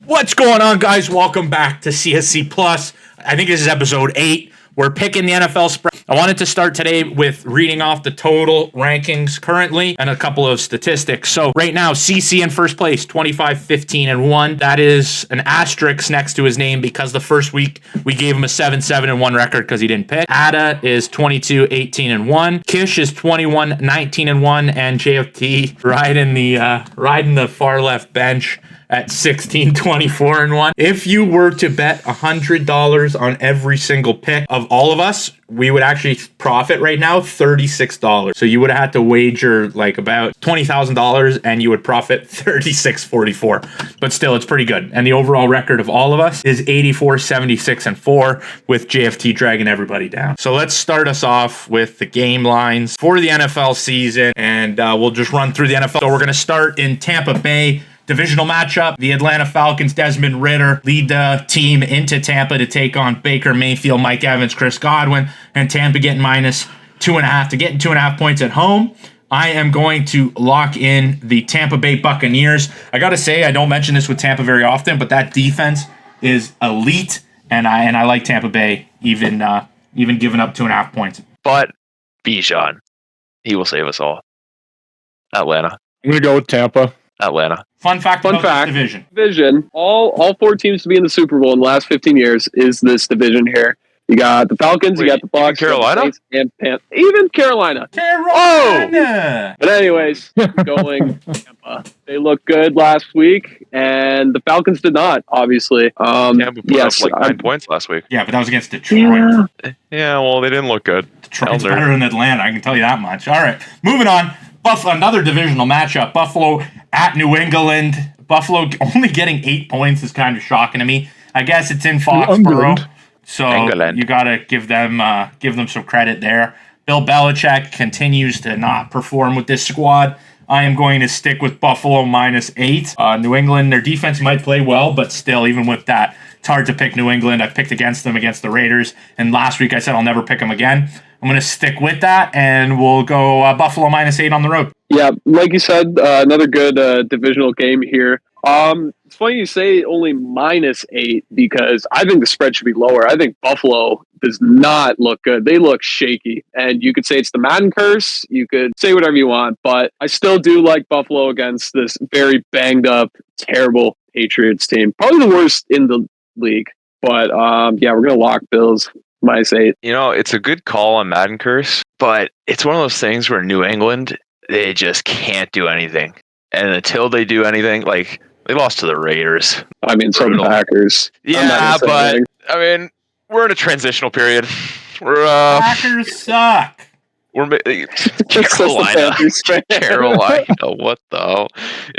What's going on, guys? Welcome back to CSC Plus. I think this is episode 8. We're picking the NFL spread. I wanted to start today with reading off the total rankings currently and a couple of statistics. So right now, CC in first place, 25, 15, and 1. That is an asterisk next to his name because the first week we gave him a 7, 7, and 1 record because he didn't pick. Ada is 22, 18, and 1. Kish is 21, 19, and 1. And JFT riding the far left bench at 16, 24, and 1. If you were to bet $100 on every single pick of all of us, we would actually profit right now $36. So you would have had to wager like about $20,000 and you would profit $36.44. But still, it's pretty good. And the overall record of all of us is 84, 76, and 4 with JFT dragging everybody down. So let's start us off with the game lines for the NFL season. And we'll just run through the NFL. So we're going to start in Tampa Bay. Divisional matchup, the Atlanta Falcons, Desmond Ridder, lead the team into Tampa to take on Baker Mayfield, Mike Evans, Chris Godwin, and Tampa getting minus 2.5 to get 2.5 points at home. I am going to lock in the Tampa Bay Buccaneers. I got to say, I don't mention this with Tampa very often, but that defense is elite, and I like Tampa Bay even giving up 2.5 points. But Bijan, he will save us all. Atlanta. I'm going to go with Tampa. Atlanta. Fun fact about this division. Division. All four teams to be in the Super Bowl in the last 15 years is this division here. You got the Falcons, you got the Bucs, Carolina, and even Carolina. Carolina. But anyways, going Tampa. They looked good last week, and the Falcons did not. Obviously, Tampa put up like 9 points last week. Yeah, but that was against Detroit. Yeah, well, they didn't look good. Detroit's better than Atlanta. I can tell you that much. All right, moving on. Another divisional matchup. Buffalo at New England. Buffalo only getting 8 points is kind of shocking to me. I guess it's in Foxborough, so you gotta give them some credit there. Bill Belichick continues to not perform with this squad. I am going to stick with Buffalo minus 8. New England, their defense might play well, but still, even with that, it's hard to pick New England. I picked against them against the Raiders, and last week I said I'll never pick them again. I'm going to stick with that, and we'll go Buffalo minus 8 on the road. Yeah, like you said, another good divisional game here. It's funny you say only minus 8 because I think the spread should be lower. I think Buffalo does not look good. They look shaky, and you could say it's the Madden curse. You could say whatever you want, but I still do like Buffalo against this very banged up, terrible Patriots team. Probably the worst in the league. But yeah, we're going to lock Bills. Minus 8. You know, it's a good call on Madden curse, but it's one of those things where New England, they just can't do anything. And until they do anything, like, they lost to the Raiders. I mean, so the Packers. Yeah, but, anything. I mean, we're in a transitional period. Packers suck. We're Carolina. Carolina. What the hell?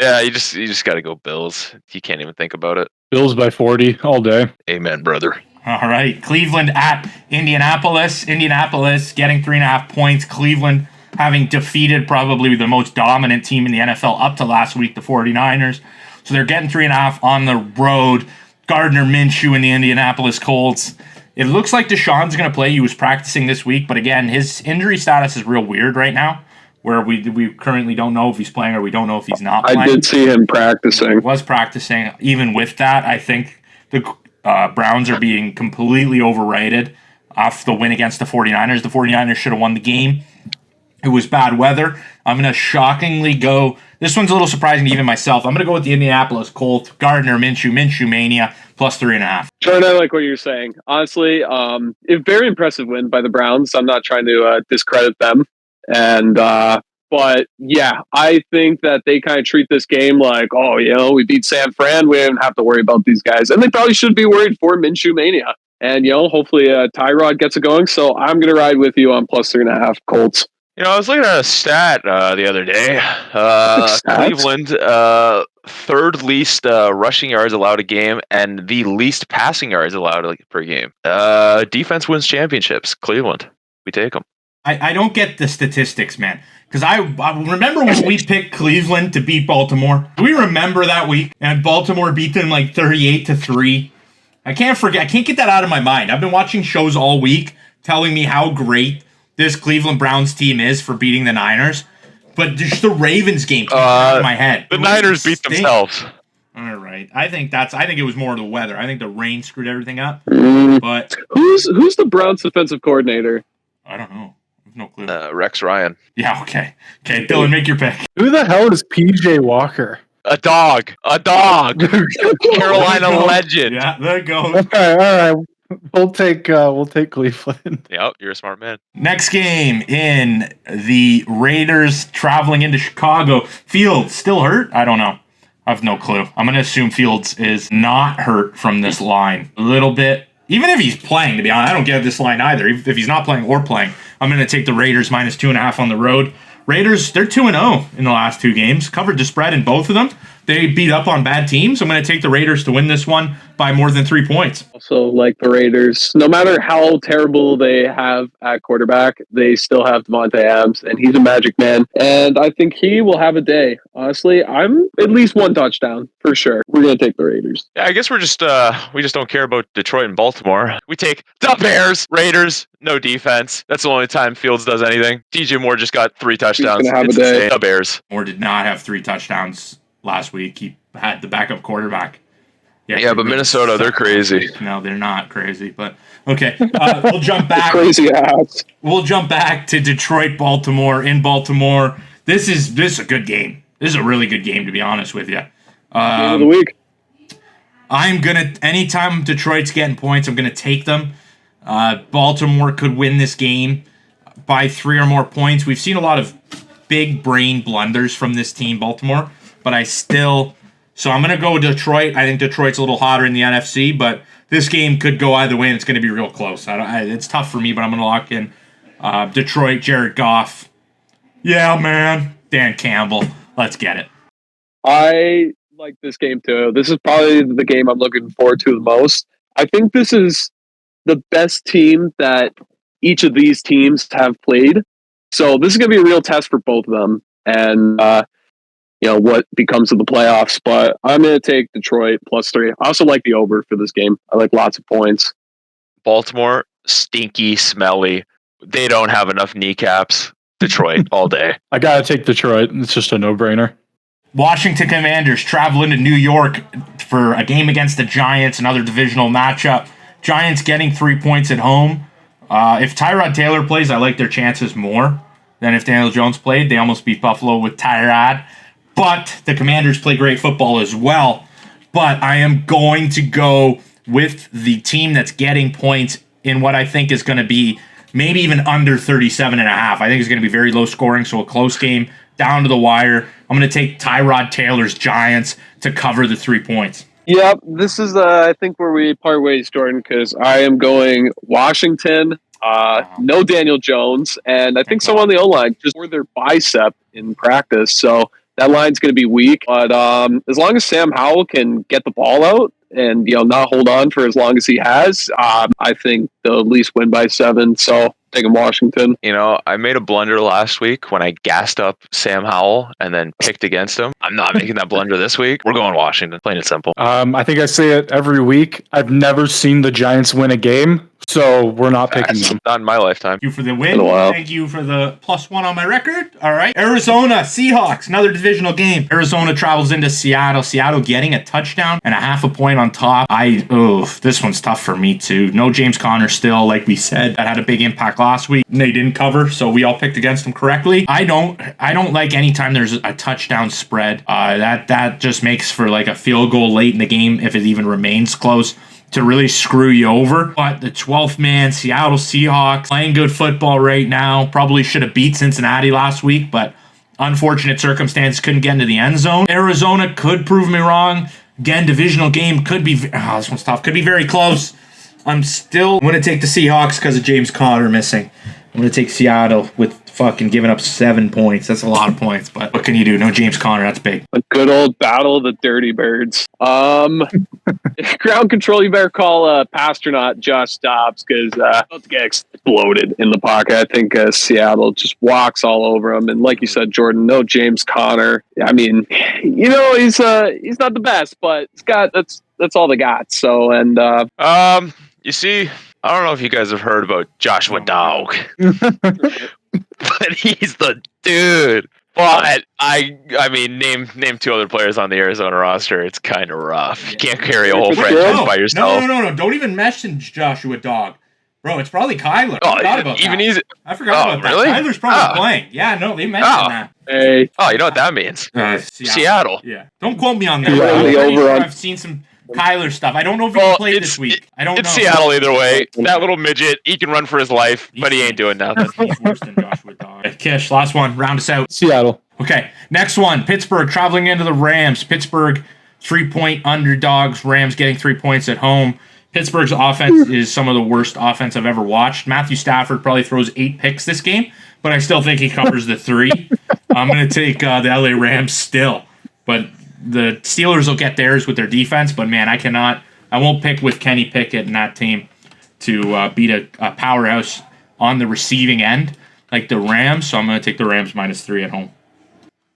Yeah, you just got to go Bills. You can't even think about it. Bills by 40 all day. Amen, brother. All right, Cleveland at Indianapolis. Indianapolis getting 3.5 points. Cleveland having defeated probably the most dominant team in the NFL up to last week, the 49ers. So they're getting 3.5 on the road. Gardner Minshew and the Indianapolis Colts. It looks like Deshaun's going to play. He was practicing this week, but again, his injury status is real weird right now, where we currently don't know if he's playing or we don't know if he's not playing. I did see him practicing. He was practicing. Even with that, I think the Browns are being completely overrated off the win against the 49ers. The 49ers should have won the game. It was bad weather. I'm going to shockingly go. This one's a little surprising to even myself. I'm going to go with the Indianapolis Colts. Gardner Minshew Mania plus 3.5. Jordan, I like what you're saying. Honestly, a very impressive win by the Browns. I'm not trying to discredit them. But yeah, I think that they kind of treat this game like, oh, we beat San Fran. We don't have to worry about these guys. And they probably should be worried for Minshew Mania. And, hopefully Tyrod gets it going. So I'm going to ride with you on plus 3.5 Colts. I was looking at a stat the other day. Cleveland, third least rushing yards allowed a game and the least passing yards allowed per game. Defense wins championships. Cleveland. We take them. I don't get the statistics, man. Because I remember when we picked Cleveland to beat Baltimore. Do we remember that week? And Baltimore beat them like 38-3. I can't forget. I can't get that out of my mind. I've been watching shows all week telling me how great this Cleveland Browns team is for beating the Niners. But just the Ravens game came out of my head. The Niners beat themselves. All right. right? I think it was more the weather. I think the rain screwed everything up. Mm. But Who's the Browns defensive coordinator? I don't know. I have no clue. Rex Ryan. Yeah, okay. Okay, Dylan, make your pick. Who the hell is PJ Walker? A dog. Carolina legend. Yeah, there it goes. All right. We'll take Cleveland. Yep, you're a smart man. Next game in the Raiders traveling into Chicago. Fields still hurt? I don't know. I have no clue. I'm going to assume Fields is not hurt from this line. A little bit. Even if he's playing, to be honest, I don't get this line either. If he's not playing or playing, I'm going to take the Raiders minus 2.5 on the road. Raiders, they're 2-0 in the last 2 games. Covered the spread in both of them. They beat up on bad teams. I'm going to take the Raiders to win this one by more than 3 points. Also, like the Raiders, no matter how terrible they have at quarterback, they still have Devontae Adams, and he's a magic man. And I think he will have a day. Honestly, I'm at least 1 touchdown for sure. We're going to take the Raiders. Yeah, I guess we just don't care about Detroit and Baltimore. We take the Bears, Raiders, no defense. That's the only time Fields does anything. DJ Moore just got 3 touchdowns. He's gonna have It's a day. insane. The Bears. Moore did not have 3 touchdowns last week. He had the backup quarterback. Yeah, but Minnesota, they're crazy. No, they're not crazy. But okay, we'll jump back. Crazy ass. We'll jump back to Detroit, Baltimore. In Baltimore, this is a good game. This is a really good game, to be honest with you. Game of the week. I'm gonna anytime Detroit's getting points, I'm gonna take them. Baltimore could win this game by 3 or more points. We've seen a lot of big brain blunders from this team, Baltimore, but so I'm gonna go Detroit. I think Detroit's a little hotter in the NFC, but this game could go either way, and it's gonna be real close. It's tough for me, but I'm gonna lock in Detroit. Jared Goff. Yeah, man. Dan Campbell. Let's get it. I like this game too. This is probably the game I'm looking forward to the most. I think this is the best team that each of these teams have played. So this is going to be a real test for both of them. And, what becomes of the playoffs. But I'm going to take Detroit +3. I also like the over for this game. I like lots of points. Baltimore, stinky, smelly. They don't have enough kneecaps. Detroit all day. I gotta take Detroit. It's just a no-brainer. Washington Commanders travel into New York for a game against the Giants, another divisional matchup. Giants getting 3 points at home. If Tyrod Taylor plays, I like their chances more than if Daniel Jones played. They almost beat Buffalo with Tyrod. But the Commanders play great football as well. But I am going to go with the team that's getting points in what I think is going to be maybe even under 37.5. I think it's going to be very low scoring, so a close game down to the wire. I'm going to take Tyrod Taylor's Giants to cover the 3 points. Yep, this is I think where we part ways, Jordan, because I am going Washington. No Daniel Jones, and I think someone on the O-line just tore their bicep in practice, so that line's going to be weak. But as long as Sam Howell can get the ball out and not hold on for as long as he has, I think they'll at least win by 7. So taking Washington. I made a blunder last week when I gassed up Sam Howell and then picked against him. I'm not making that blunder this week. We're going Washington, plain and simple. I think I say it every week. I've never seen the Giants win a game, so we're not picking them. Not in my lifetime. Thank you for the win. Thank you for the +1 on my record. All right. Arizona Seahawks, another divisional game. Arizona travels into Seattle. Seattle getting a touchdown and a half a point on top. This one's tough for me too. No James Conner still, like we said, that had a big impact last week. They didn't cover, so we all picked against them correctly. I don't like anytime there's a touchdown spread. That just makes for like a field goal late in the game if it even remains close to really screw you over. But the 12th man Seattle Seahawks playing good football right now. Probably should have beat Cincinnati last week, but unfortunate circumstance, couldn't get into the end zone. Arizona could prove me wrong. Again, divisional game could be this one's tough. Could be very close. I'm going to take the Seahawks because of James Conner missing. I'm going to take Seattle with fucking giving up 7 points. That's a lot of points, but what can you do? No James Conner. That's big. A good old battle of the dirty birds. Ground control, you better call Pasternaut Josh Dobbs because about to get exploded in the pocket. I think Seattle just walks all over him. And like you said, Jordan, no James Conner. I mean, he's not the best, but that's all they got. So, and you see, I don't know if you guys have heard about Joshua Dog, but he's the dude. But I mean, name two other players on the Arizona roster. It's kind of rough. You can't carry a whole franchise by yourself. No. Don't even mention Joshua Dog. Bro, it's probably Kyler. I forgot about that. I forgot about really? that. Kyler's probably playing. Yeah, no, they mentioned that. Hey. Oh, you know what that means? Seattle. Yeah. Don't quote me on that. Yeah, I'm pretty over sure on- I've seen some Kyler stuff. I don't know if he played this week. I don't know. It's Seattle either way. That little midget, he can run for his life, but he ain't doing nothing. He's worse than Joshua Dog. Kish, last one. Round us out. Seattle. Okay, next one. Pittsburgh traveling into the Rams. Pittsburgh 3-point underdogs. Rams getting 3 points at home. Pittsburgh's offense is some of the worst offense I've ever watched. Matthew Stafford probably throws 8 picks this game, but I still think he covers the 3. I'm going to take the LA Rams still. But the Steelers will get theirs with their defense, but man, I won't pick with Kenny Pickett and that team to beat a powerhouse on the receiving end like the Rams, so I'm going to take the Rams -3 at home.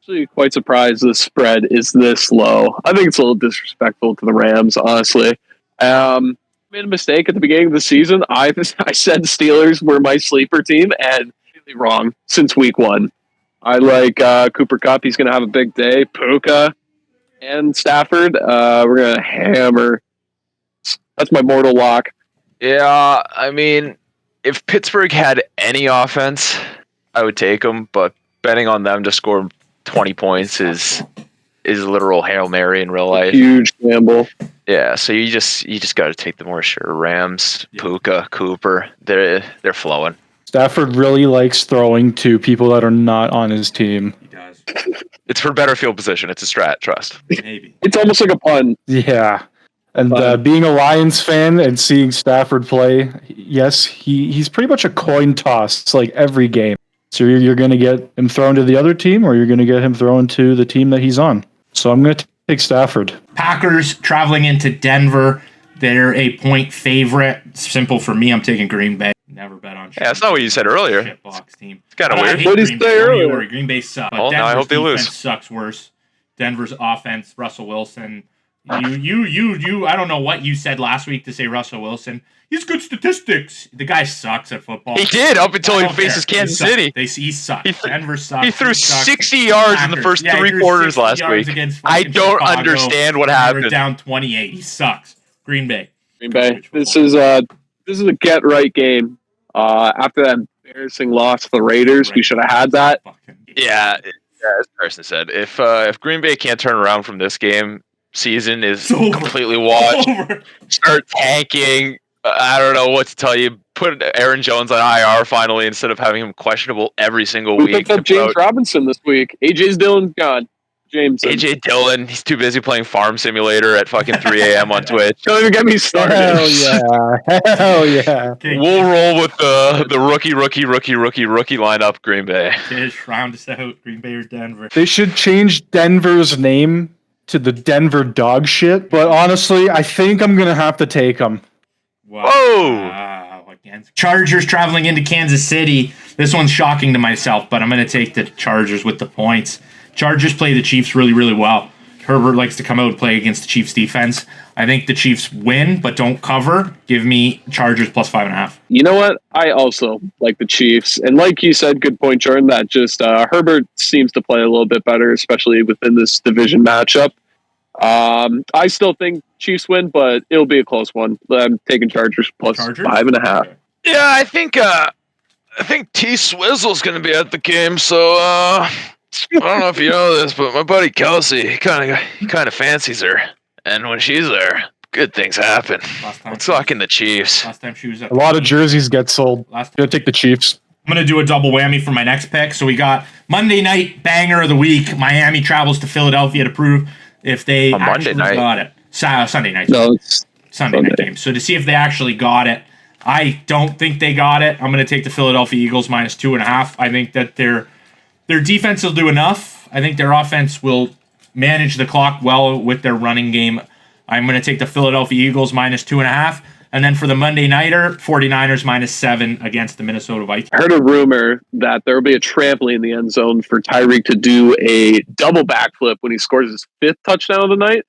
Actually, quite surprised the spread is this low. I think it's a little disrespectful to the Rams, honestly. Made a mistake at the beginning of the season. I said Steelers were my sleeper team, and really wrong since week 1. I like Cooper Kupp. He's going to have a big day. Puka and Stafford. We're going to hammer. That's my mortal lock. Yeah, I mean, if Pittsburgh had any offense, I would take them, but betting on them to score 20 points is literal Hail Mary in real life. Huge gamble. Yeah, so you just got to take the more sure Rams, Puka, Cooper. They're flowing. Stafford really likes throwing to people that are not on his team. He does. It's for better field position. It's a strat, trust. Maybe. It's almost like a pun. Yeah. And being a Lions fan and seeing Stafford play, yes, he's pretty much a coin toss. It's like every game. So you're going to get him thrown to the other team, or you're going to get him thrown to the team that he's on. So I'm going to take Stafford. Packers traveling into Denver. They're a point favorite. Simple for me. I'm taking Green Bay. Never bet on shit. Yeah, that's not what you said earlier. Shitbox team. It's kind of weird. What did you say earlier? Green Bay sucks. Well, now I hope they lose. Defense sucks worse. Denver's offense, Russell Wilson. You. I don't know what you said last week to say Russell Wilson. He's good statistics. The guy sucks at football. He did up until I he don't faces care. Kansas City. He sucks. Denver sucks. He threw sucks. 60 yards in the first Yeah, he 3 threw quarters 60 last yards week. against I fucking don't Chicago. understand what They were happened. down 28. He sucks. Green Bay. Green Bay. This is a get right game. After that embarrassing loss to the Raiders, we should have had that. Yeah, as Carson said, if Green Bay can't turn around from this game, season is It's over. completely washed. Over. Start tanking. I don't know what to tell you. Put Aaron Jones on IR finally instead of having him questionable every single We week. picked up James Robinson this week. AJ's Dillon gone. James. AJ Dillon, he's too busy playing Farm Simulator at fucking 3 a.m. on Twitch. Don't even get me started. Hell yeah. Hell yeah. Okay, We'll roll with the rookie lineup, Green Bay. Kish, round us out. Green Bay or Denver. They should change Denver's name to the Denver dog shit, but honestly, I think I'm going to have to take them. Wow. Whoa. Against Chargers traveling into Kansas City. This one's shocking to myself, but I'm going to take the Chargers with the points. Chargers play the Chiefs really, really well. Herbert likes to come out and play against the Chiefs defense. I think the Chiefs win, but don't cover. Give me Chargers +5.5. You know what? I also like the Chiefs. And like you said, good point, Jordan, that just Herbert seems to play a little bit better, especially within this division matchup. I still think Chiefs win, but it'll be a close one. I'm taking Chargers +5.5. Yeah, I think T Swizzle's going to be at the game, so I don't know if you know this, but my buddy Kelsey, he kind of fancies her, and when she's there, good things happen. Let's talk in the Chiefs. Last time she was at A lot of jerseys get sold. I'm Last going to take the Chiefs. I'm going to do a double whammy for my next pick. So we got Monday night banger of the week. Miami travels to Philadelphia to prove if they actually got it. Sunday night. No, it's Sunday night game. So to see if they actually got it. I don't think they got it. I'm going to take the Philadelphia Eagles -2.5. I think that their defense will do enough. I think their offense will manage the clock well with their running game. I'm going to take the Philadelphia Eagles -2.5. And then for the Monday nighter, 49ers -7 against the Minnesota Vikings. I heard a rumor that there will be a trampoline in the end zone for Tyreek to do a double backflip when he scores his 5th touchdown of the night.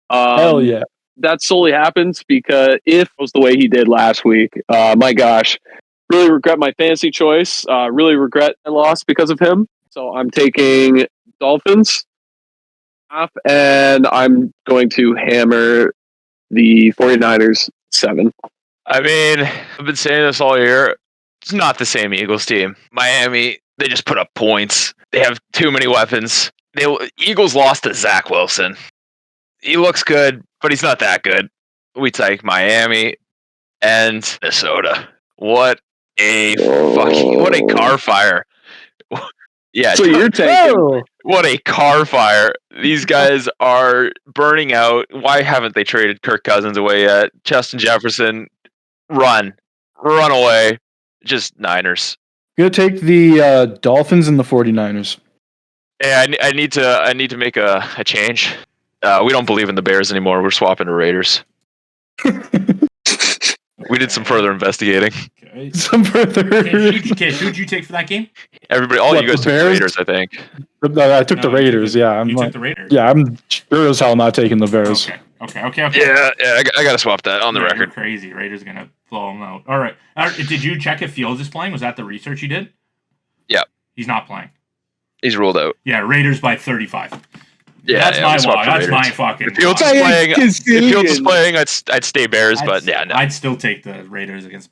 Hell yeah. That solely happens because if it was the way he did last week, my gosh, really regret my fantasy choice. Really regret I lost because of him. So I'm taking Dolphins, and I'm going to hammer the 49ers 7. I mean, I've been saying this all year. It's not the same Eagles team. Miami, they just put up points. They have too many weapons. Eagles lost to Zach Wilson. He looks good, but he's not that good. We take Miami and Minnesota. What a car fire. Yeah, So you're taking what a car fire. These guys are burning out. Why haven't they traded Kirk Cousins away yet? Justin Jefferson, run away. Just Niners. I'm gonna take the Dolphins and the 49ers. Yeah, I need to make a change. We don't believe in the Bears anymore. We're swapping to Raiders. We did some further investigating. Okay. Some further. Who'd you take for that game? Everybody, you guys took the Raiders, I think. I took the Raiders. Yeah, You took the Raiders. Yeah, I'm sure as hell not taking the Bears. Okay. Yeah, I got to swap that on the You're record. crazy. Raiders gonna blow them out. All right. Did you check if Fields is playing? Was that the research you did? Yeah. He's not playing. He's ruled out. Yeah, Raiders by 35. Yeah, that's my swap walk. for That's Raiders. my fucking. If Fields walk. is playing, I'd stay Bears. But yeah, no. I'd still take the Raiders against.